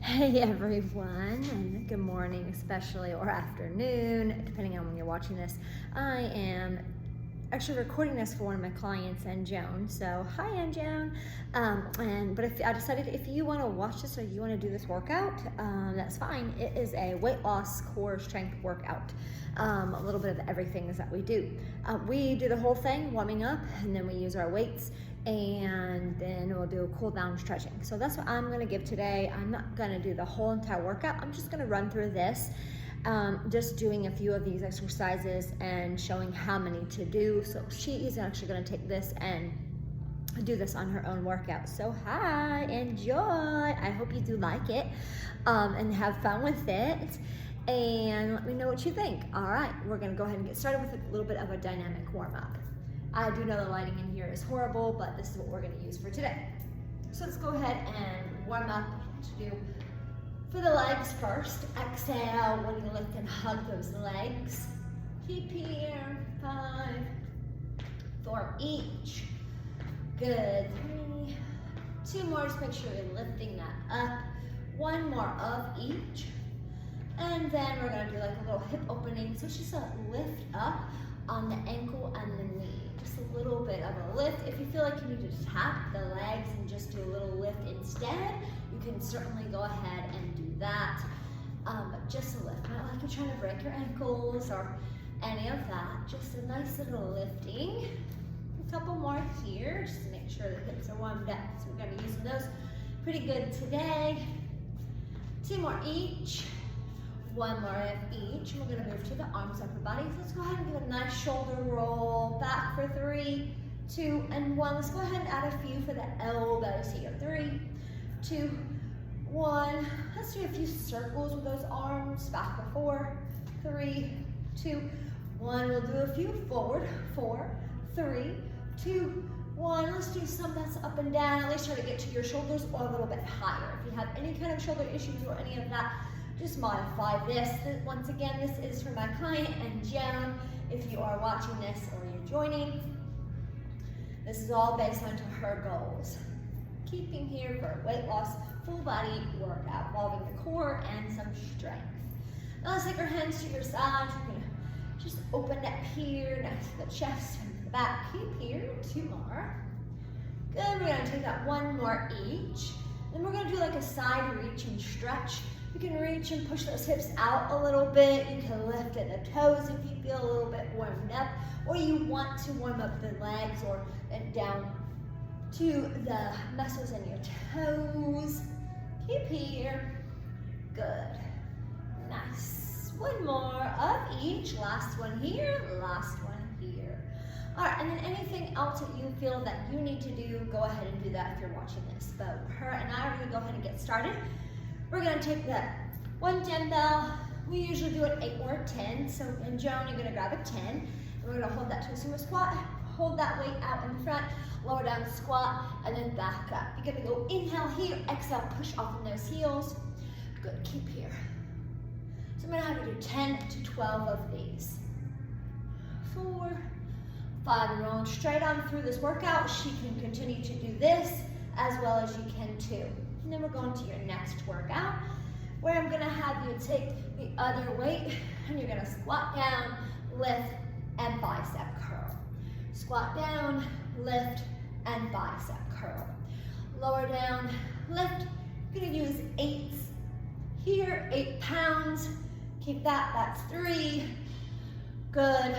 Hey everyone, and good morning, especially, or afternoon, depending on when you're watching this. I am actually recording this for one of my clients, and Joan. So hi, Aunt Joan. But if I decided if you want to watch this or you want to do this workout, that's fine. It is a weight loss core strength workout. A little bit of everything is that we do. We do the whole thing, warming up, and then we use our weights, and then we'll do a cool down stretching. So that's what I'm gonna give today. I'm not gonna do the whole entire workout. I'm just gonna run through this, just doing a few of these exercises and showing how many to do. So she is actually gonna take this and do this on her own workout. So hi, enjoy. I hope you do like it and have fun with it. And let me know what you think. All right, we're gonna go ahead and get started with a little bit of a dynamic warm up. I do know the lighting in here is horrible, but this is what we're gonna use for today. So let's go ahead and warm up to do for the legs first. Exhale when you lift and hug those legs. Keep here, 5, 4 each. Good, 3, 2 more, just make sure you're lifting that up. 1 more of each. And then we're gonna do like a little hip opening. So it's just a lift up on the ankle and the knee. Just a little bit of a lift. If you feel like you need to tap the legs and just do a little lift instead, you can certainly go ahead and do that. But just a lift, not like you're trying to break your ankles or any of that. Just a nice little lifting. A couple more here, just to make sure the hips are warmed up. So we're gonna use those pretty good today. 2 more each. 1 more of each. And we're gonna move to the arms, upper body. So let's go ahead and give a nice shoulder roll back for 3, 2, and 1. Let's go ahead and add a few for the elbows here. 3, 2, 1. Let's do a few circles with those arms. Back for 4, 3, 2, 1. We'll do a few forward. 4, 3, 2, 1. Let's do some that's up and down. At least try to get to your shoulders or a little bit higher. If you have any kind of shoulder issues or any of that, just modify this. Once again, this is for my client and Joan. If you are watching this or you're joining, this is all based on her goals. Keeping here for weight loss, full body workout, involving the core and some strength. Now let's take our hands to your sides. We're gonna just open up here, next to the chest and the back. Keep here, 2 more. Good, we're gonna take that 1 more each. Then we're gonna do like a side reach and stretch. You can reach and push those hips out a little bit. You can lift at the toes if you feel a little bit warmed up, or you want to warm up the legs or down to the muscles in your toes. Keep here. Good. Nice. 1 more of each. Last one here, last one here. All right, and then anything else that you feel that you need to do, go ahead and do that if you're watching this. But her and I are gonna go ahead and get started. We're gonna take that 1 dumbbell. We usually do an 8 or 10. So, and Joan, you're gonna grab a 10. And we're gonna hold that to a sumo squat. Hold that weight out in front, lower down, squat, and then back up. You're gonna go inhale here, exhale, push off in those heels. Good, keep here. So I'm gonna have you do 10 to 12 of these. 4, 5, and rolling straight on through this workout. She can continue to do this as well as you can too. And then we're going to your next workout, where I'm gonna have you take the other weight and you're gonna squat down, lift, and bicep curl. Squat down, lift, and bicep curl. Lower down, lift. You're gonna use 8s here, 8 pounds. Keep that, that's 3. Good,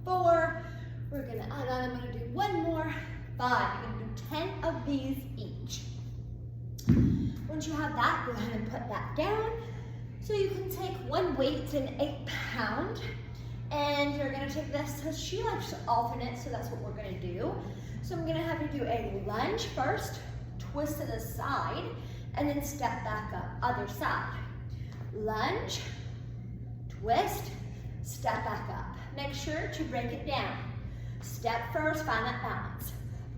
4. We're gonna add on, I'm gonna do 1 more, 5. You're gonna do 10 of these each. Once you have that, go ahead and put that down. So you can take 1 weight, it's an 8 pound, and you're gonna take this, so she likes to alternate, so that's what we're gonna do. So I'm gonna have you do a lunge first, twist to the side, and then step back up, other side. Lunge, twist, step back up. Make sure to break it down. Step first, find that balance.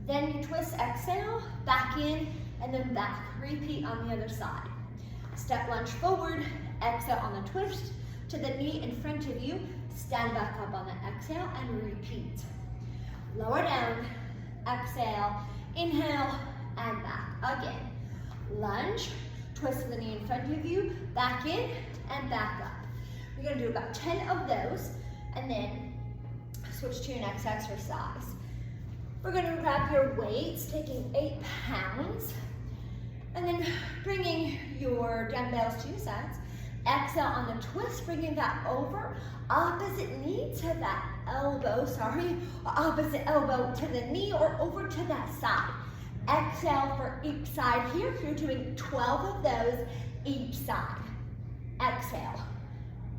Then you twist, exhale, back in, and then back. Repeat on the other side. Step lunge forward, exhale on the twist to the knee in front of you. Stand back up on the exhale and repeat. Lower down, exhale, inhale, and back. Again. Lunge, Twist the knee in front of you, back in and back up. We're gonna do about 10 of those, and then switch to your next exercise. We're gonna grab your weights, taking 8 pounds, and then bringing your dumbbells to your sides. Exhale on the twist, bringing that over, opposite knee to that elbow, opposite elbow to the knee or over to that side. Exhale for each side here. You're doing 12 of those each side. Exhale,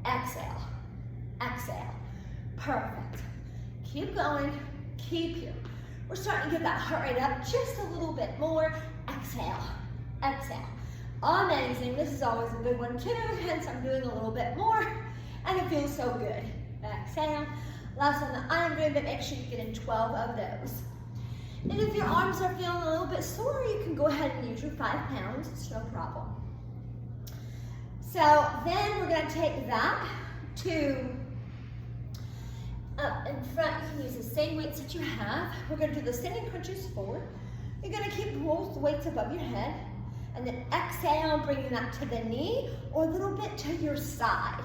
exhale, exhale. Perfect. Keep going, keep here. We're starting to get that heart rate up just a little bit more. Exhale, exhale. Amazing. This is always a good one too, hence I'm doing a little bit more, and it feels so good. Exhale. Last one that I'm doing, but make sure you get in 12 of those. And if your arms are feeling a little bit sore, you can go ahead and use your 5 pounds. It's no problem. So then we're going to take that to up in front. You can use the same weights that you have. We're going to do the standing crunches forward. You're going to keep both weights above your head. And then exhale, bringing that to the knee or a little bit to your side.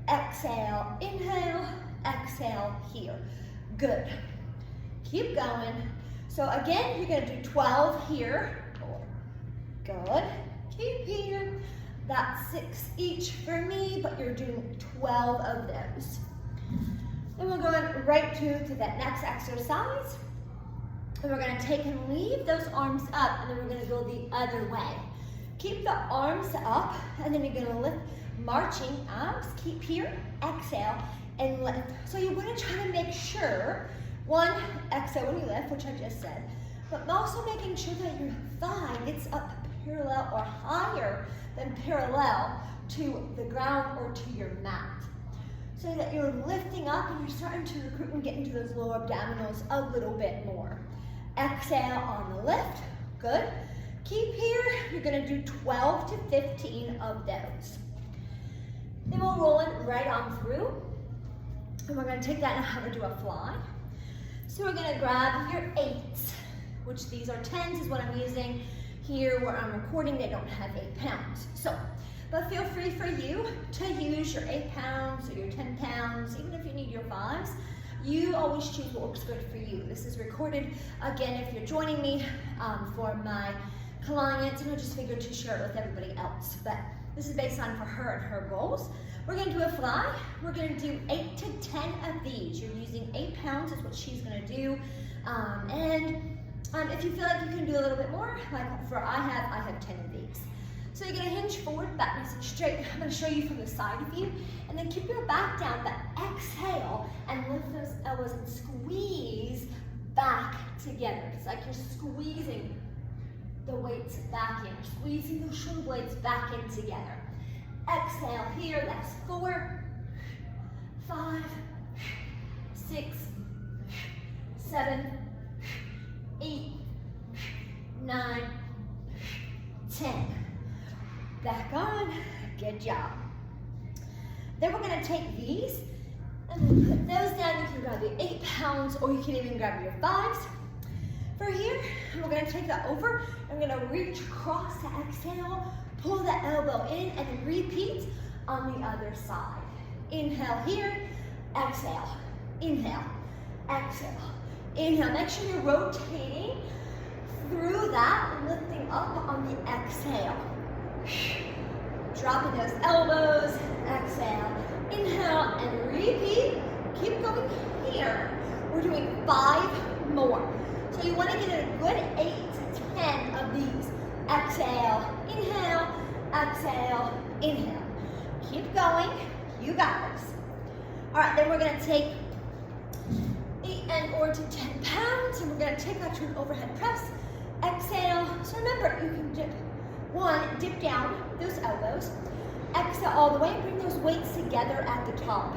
Exhale, inhale, exhale here. Good. Keep going. So again, you're gonna do 12 here. Good. Keep here. That's 6 each for me, but you're doing 12 of those. Then we're going right to that next exercise. And we're gonna take and leave those arms up, and then we're gonna go the other way. Keep the arms up, and then you're gonna lift, marching abs. Keep here, exhale, and lift. So you wanna try to make sure, one, exhale when you lift, which I just said, but also making sure that your thigh gets up parallel or higher than parallel to the ground or to your mat. So that you're lifting up and you're starting to recruit and get into those lower abdominals a little bit more. Exhale on the lift, good. Keep here, you're gonna do 12 to 15 of those. Then we'll roll it right on through. And we're gonna take that and have her do a fly. So we're gonna grab your 8s, which these are 10s is what I'm using. Here where I'm recording, they don't have 8 pounds. So, but feel free for you to use your 8 pounds or your 10 pounds, even if you need your 5s. You always choose what works good for you. This is recorded, again, if you're joining me for my clients, and I just figured to share it with everybody else. But this is based on for her and her goals. We're gonna do a fly. We're gonna do 8 to 10 of these. You're using 8 pounds is what she's gonna do. If you feel like you can do a little bit more, like for I have 10 of these. So you're gonna hinge forward, back nice and straight. I'm gonna show you from the side view, and then keep your back down, but exhale and lift those elbows and squeeze back together. It's like you're squeezing the weights back in, squeezing those shoulder blades back in together. Exhale here, that's 4, 5, 6, 7, 8, 9, 10. Back on, good job. Then we're gonna take these and put those down. You can grab your 8 pounds or you can even grab your 5s. For here, we're gonna take that over. I'm gonna reach across to exhale, pull the elbow in and repeat on the other side. Inhale here, exhale, inhale, exhale, inhale. Make sure you're rotating through that, lifting up on the exhale. Dropping those elbows, exhale, inhale, and repeat. Keep going here. We're doing 5 more. So you want to get a good 8 to 10 of these. Exhale, inhale, exhale, inhale. Keep going, you got this. All right, then we're gonna take 8 or to 10 pounds, and we're gonna take that to an overhead press. Exhale, so remember, you can dip down those elbows. Exhale all the way, bring those weights together at the top.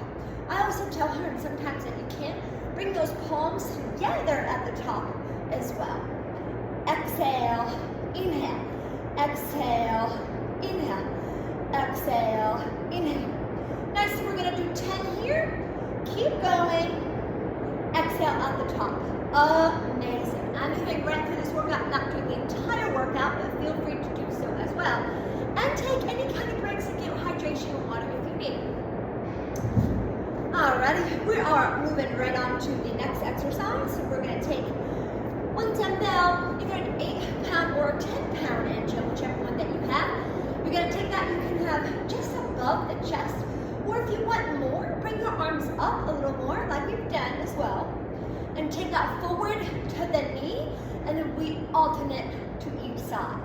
I also tell her, and sometimes that you can't, bring those palms together at the top as well. Exhale, inhale, exhale, inhale, exhale, inhale. Next, we're gonna do 10 here. Keep going. Exhale at the top. Amazing. I'm moving right through this workout, not doing the entire workout, but feel free to do so as well. take any kind of breaks and get hydration or water if you need. Alrighty, we are moving right on to the next exercise. So we're gonna take one dumbbell, either an 8-pound or a 10-pound engine, whichever one that you have. You're gonna take that, you can have just above the chest, or if you want more, bring your arms up a little more, like we've done as well, and take that forward to the knee, and then we alternate to each side.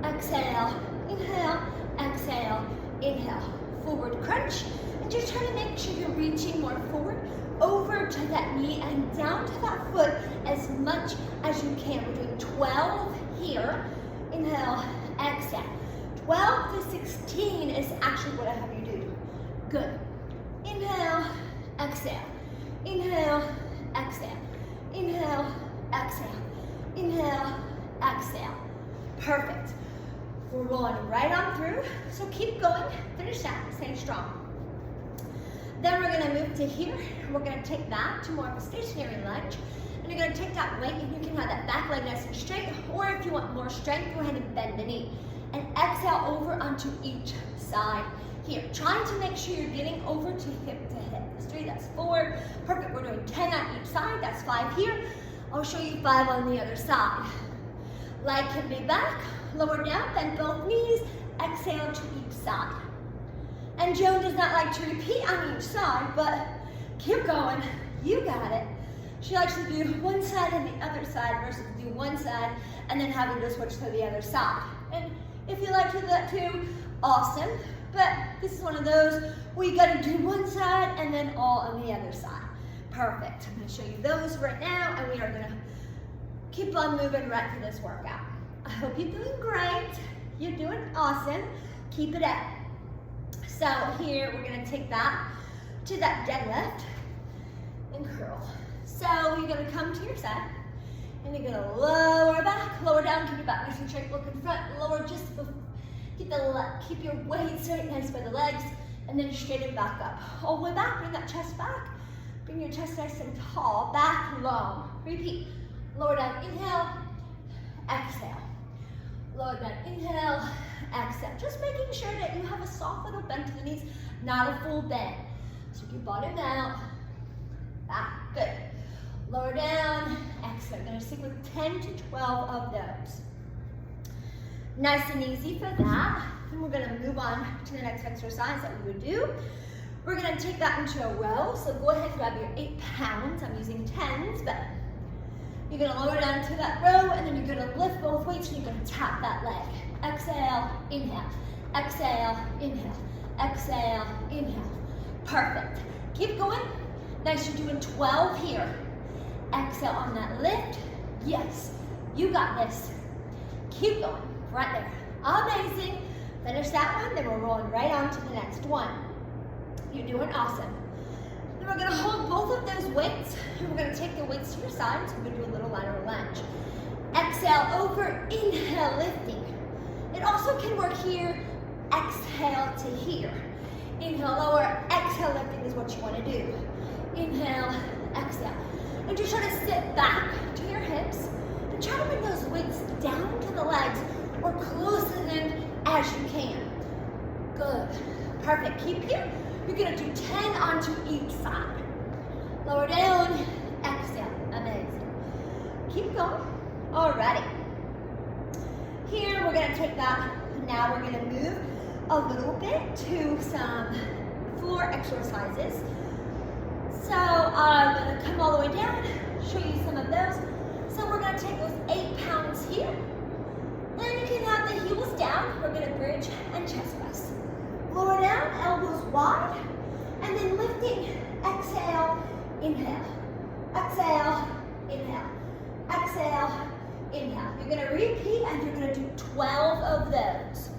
Exhale, inhale, exhale, inhale. Forward crunch, and just try to make sure you're reaching more forward, over to that knee and down to that foot as much as you can. We're doing 12 here. Inhale, exhale. 12 to 16 is actually what I have you do. Good. Inhale, exhale. Inhale, exhale. Inhale, exhale. Inhale, exhale. Perfect. We're rolling right on through, so keep going. Finish that, stay strong. Then we're gonna move to here. We're gonna take that to more of a stationary lunge. And you're gonna take that weight, and you can have that back leg nice and straight, or if you want more strength, go ahead and bend the knee. And exhale over onto each side here. Trying to make sure you're getting over to hip. That's 3, that's 4. Perfect, we're doing 10 on each side, that's 5 here. I'll show you 5 on the other side. Leg can be back, lower down, bend both knees, exhale to each side. And Joan does not like to repeat on each side, but keep going, you got it. She likes to do one side and the other side versus do one side and then having to switch to the other side. And if you like to do that too, awesome. But this is one of those where you gotta do one side and then all on the other side. Perfect, I'm gonna show you those right now, and we are gonna keep on moving right through this workout. I hope you're doing great. You're doing awesome. Keep it up. So here, we're gonna take that to that deadlift and curl. So you're gonna come to your side, and you're gonna lower back, lower down, keep your back nice and straight, look in front, lower just, keep your weight straight, nice by the legs, and then straighten back up. All the way back, bring that chest back, bring your chest nice and tall, back long. Repeat, lower down, inhale, exhale. Lower down, inhale, exhale. Just making sure that you have a soft little bend to the knees, not a full bend. So keep bottom out, back, good. Lower down, exhale. We're gonna stick with 10 to 12 of those. Nice and easy for that. And we're gonna move on to the next exercise that we would do. We're gonna take that into a row. So go ahead and grab your 8 pounds. I'm using 10s, but you're gonna lower down to that row, and then you're gonna lift both weights, and you're gonna tap that leg. Exhale, inhale, exhale, inhale, exhale, inhale. Perfect. Keep going. Nice, you're doing 12 here. Exhale on that lift. Yes, you got this. Keep going, right there. Amazing. Finish that one, then we're rolling right on to the next one. You're doing awesome. Then we're gonna hold both of those weights, and we're gonna take the weights to your sides. So we're gonna do a little lateral lunge. Exhale over, inhale, lifting. It also can work here, exhale to here. Inhale, lower, exhale, lifting is what you wanna do. Inhale, exhale. And just try to sit back to your hips, and try to bring those weights down to the legs, or close to them as you can. Good, perfect, keep here. You're gonna do 10 onto each side. Lower down, exhale, amazing. Keep going, alrighty. Here, we're gonna take that, now we're gonna move a little bit to some floor exercises. So I'm gonna come all the way down, show you some of those. So we're gonna take those 8 pounds here. Then you can have the heels down. We're gonna bridge and chest press. Lower down, elbows wide, and then lifting, exhale, inhale. Exhale, inhale. Exhale, inhale. You're gonna repeat, and you're gonna do 12 of those.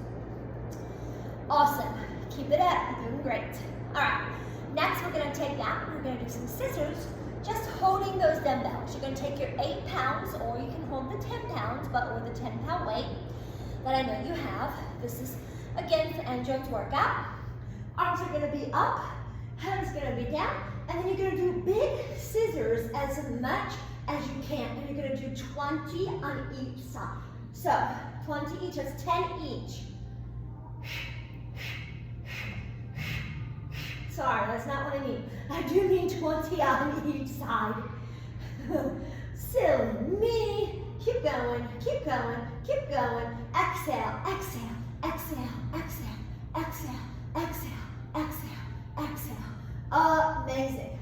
Awesome, keep it up, you're doing great. All right, next we're gonna take that, we're gonna do some scissors, just holding those dumbbells. You're gonna take your 8 pounds, or you can hold the 10 pounds, but with a 10-pound weight that I know you have. This is, again, for Joan's workout. Arms are gonna be up, hands gonna be down, and then you're gonna do big scissors as much as you can, and you're gonna do 20 on each side. So, 20 each, that's 10 each. That's not what I mean. I do mean 20 on each side. Silly me. Keep going, keep going, keep going. Exhale, exhale, exhale, exhale, exhale, exhale, exhale, exhale. Amazing.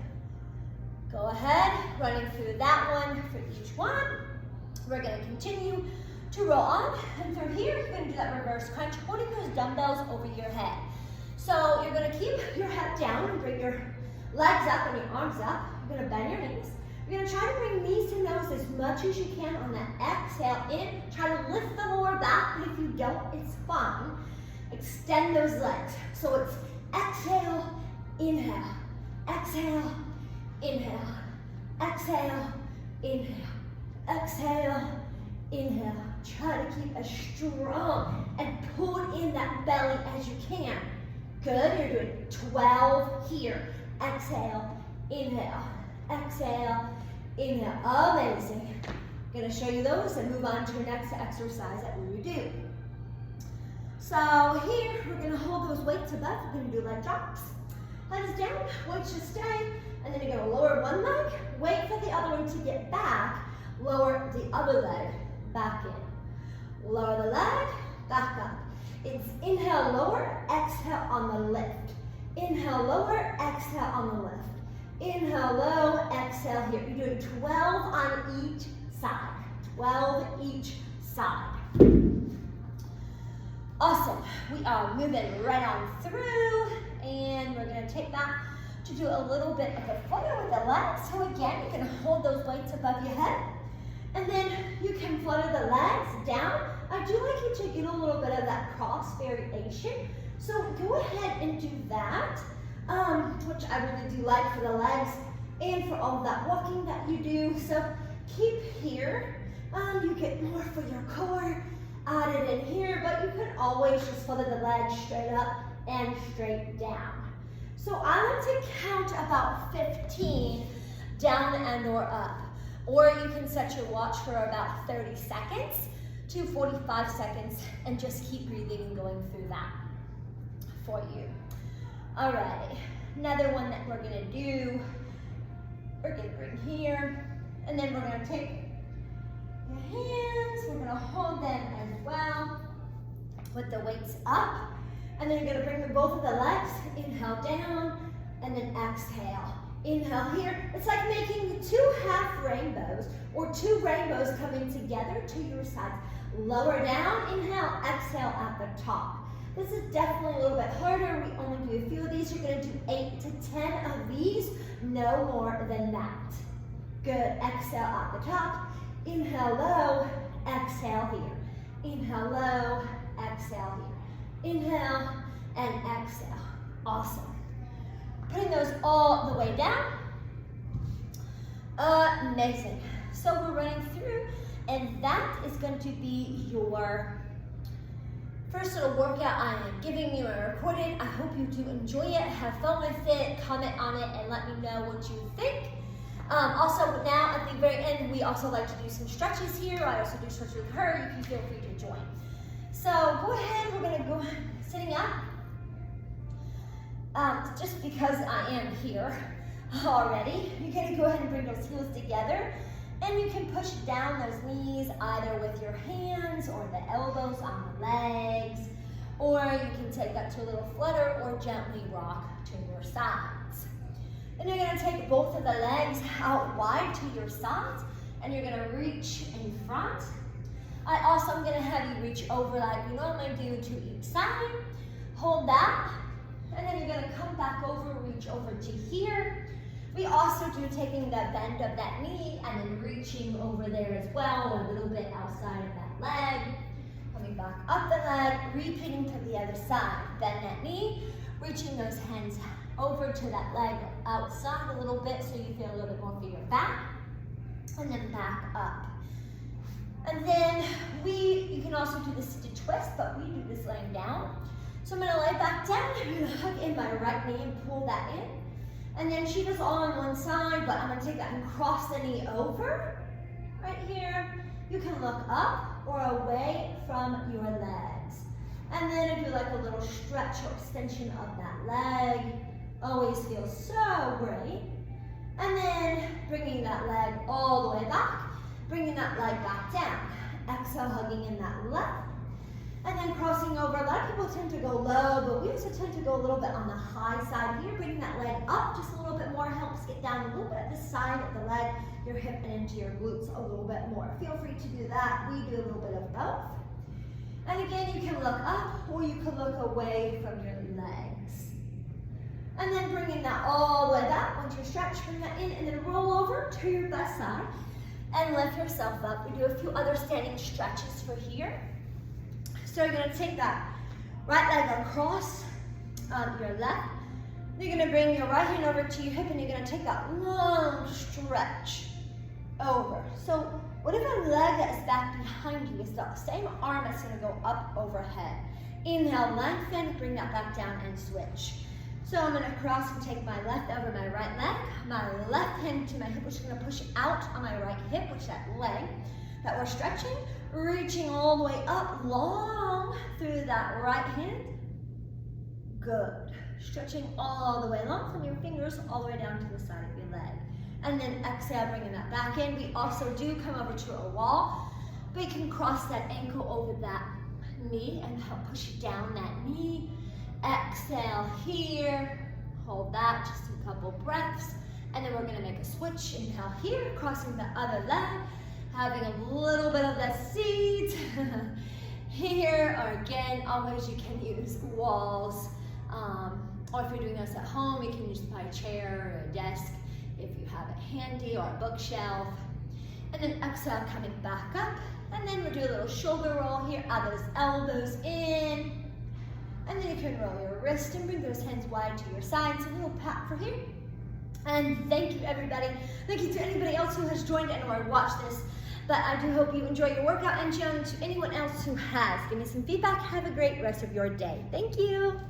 Go ahead, running through that one for each one. We're gonna continue to roll on, and through here, you're gonna do that reverse crunch, holding those dumbbells over your head. So you're gonna keep your head down and bring your legs up and your arms up. You're gonna bend your knees. You're gonna try to bring knees to nose as much as you can on that exhale in. Try to lift the lower back, but if you don't, it's fine. Extend those legs. So it's exhale, inhale, exhale, inhale, exhale, inhale, exhale, inhale. Try to keep as strong and pulled in that belly as you can. Good, you're doing 12 here. Exhale, inhale, exhale, inhale. Amazing. I'm gonna show you those and move on to your next exercise that we would do. So here, we're gonna hold those weights above. We're gonna do leg drops. Head is down, weights should stay, and then you're gonna lower one leg, wait for the other one to get back, lower the other leg back in. Lower the leg, back up. It's inhale, lower, exhale on the lift. Inhale, lower, exhale on the lift. Inhale, low, exhale here. You're doing 12 on each side. 12 each side. Awesome. We are moving right on through, and we're gonna take that to do a little bit of a flutter with the legs. So again, you can hold those weights above your head, and then you can flutter the legs down. I do like you to get a little bit of that cross variation. So go ahead and do that, which I really do like for the legs and for all of that walking that you do. So keep here. You get more for your core added in here, but you can always just flutter the legs straight up and straight down. So I like to count about 15 down and or up. Or you can set your watch for about 30 seconds to 45 seconds and just keep breathing and going through that for you. Alrighty, another one that we're gonna do, we're gonna bring here, and then we're gonna take your hands, we're gonna hold them as well with the weights up, and then you're gonna bring both of the legs, inhale down, and then exhale. Inhale here. It's like making two half rainbows or two rainbows coming together to your sides. Lower down, inhale, exhale at the top. This is definitely a little bit harder. We only do a few of these. You're going to do 8 to 10 of these, no more than that. Good. Exhale at the top. Inhale low, exhale here. Inhale low, exhale here. Inhale and exhale. Awesome. Putting those all the way down. Amazing. So we're running through, and that is going to be your first little workout I am giving you and recorded. I hope you do enjoy it, have fun with it, comment on it, and let me know what you think. Also, now at the very end, we also like to do some stretches here. I also do stretches with her. You can feel free to join. So go ahead. We're going to go sitting up. Just because I am here already, you're going to go ahead and bring those heels together, and you can push down those knees either with your hands or the elbows on the legs, or you can take that to a little flutter or gently rock to your sides. And you're going to take both of the legs out wide to your sides, and you're going to reach in front. I also am going to have you reach over like you normally do to each side. Hold that. And then you're going to come back over, reach over to here. We also do taking the bend of that knee and then reaching over there as well, a little bit outside of that leg. Coming back up the leg, repeating to the other side. Bend that knee, reaching those hands over to that leg outside a little bit so you feel a little bit more for your back. And then back up. And then you can also do the sit twist, but we do this laying down. So I'm going to lay back down, I'm going to hug in my right knee and pull that in. And then she does all on one side, but I'm going to take that and cross the knee over right here. You can look up or away from your legs. And then I do like a little stretch or extension of that leg. Always feels so great. And then bringing that leg all the way back, bringing that leg back down. Exhale, hugging in that left. And then crossing over. A lot of people tend to go low, but we also tend to go a little bit on the high side here. Bringing that leg up just a little bit more helps get down a little bit at the side of the leg, your hip and into your glutes a little bit more. Feel free to do that. We do a little bit of both. And again, you can look up or you can look away from your legs. And then bringing that all the way back. Once you're stretched, bring that in and then roll over to your best side and lift yourself up. We do a few other standing stretches for here. So you're gonna take that right leg across your left. You're gonna bring your right hand over to your hip and you're gonna take that long stretch over. So whatever leg that is back behind you is the same arm that's gonna go up overhead. Inhale, lengthen, bring that back down and switch. So I'm gonna cross and take my left over my right leg, my left hand to my hip, which is gonna push out on my right hip, which is that leg that we're stretching, reaching all the way up, long through that right hand. Good. Stretching all the way long from your fingers all the way down to the side of your leg. And then exhale, bringing that back in. We also do come over to a wall, but you can cross that ankle over that knee and help push down that knee. Exhale here, hold that, just a couple breaths. And then we're gonna make a switch. Inhale here, crossing the other leg, having a little bit of that seat here, or again, always you can use walls. Or if you're doing this at home, you can use by a chair or a desk if you have it handy, or a bookshelf. And then exhale, coming back up. And then we'll do a little shoulder roll here, add those elbows in. And then you can roll your wrist and bring those hands wide to your sides. A little pat for here. And thank you, everybody. Thank you to anybody else who has joined and or watched this. But I do hope you enjoy your workout, and Joan, to anyone else who has, give me some feedback. Have a great rest of your day. Thank you.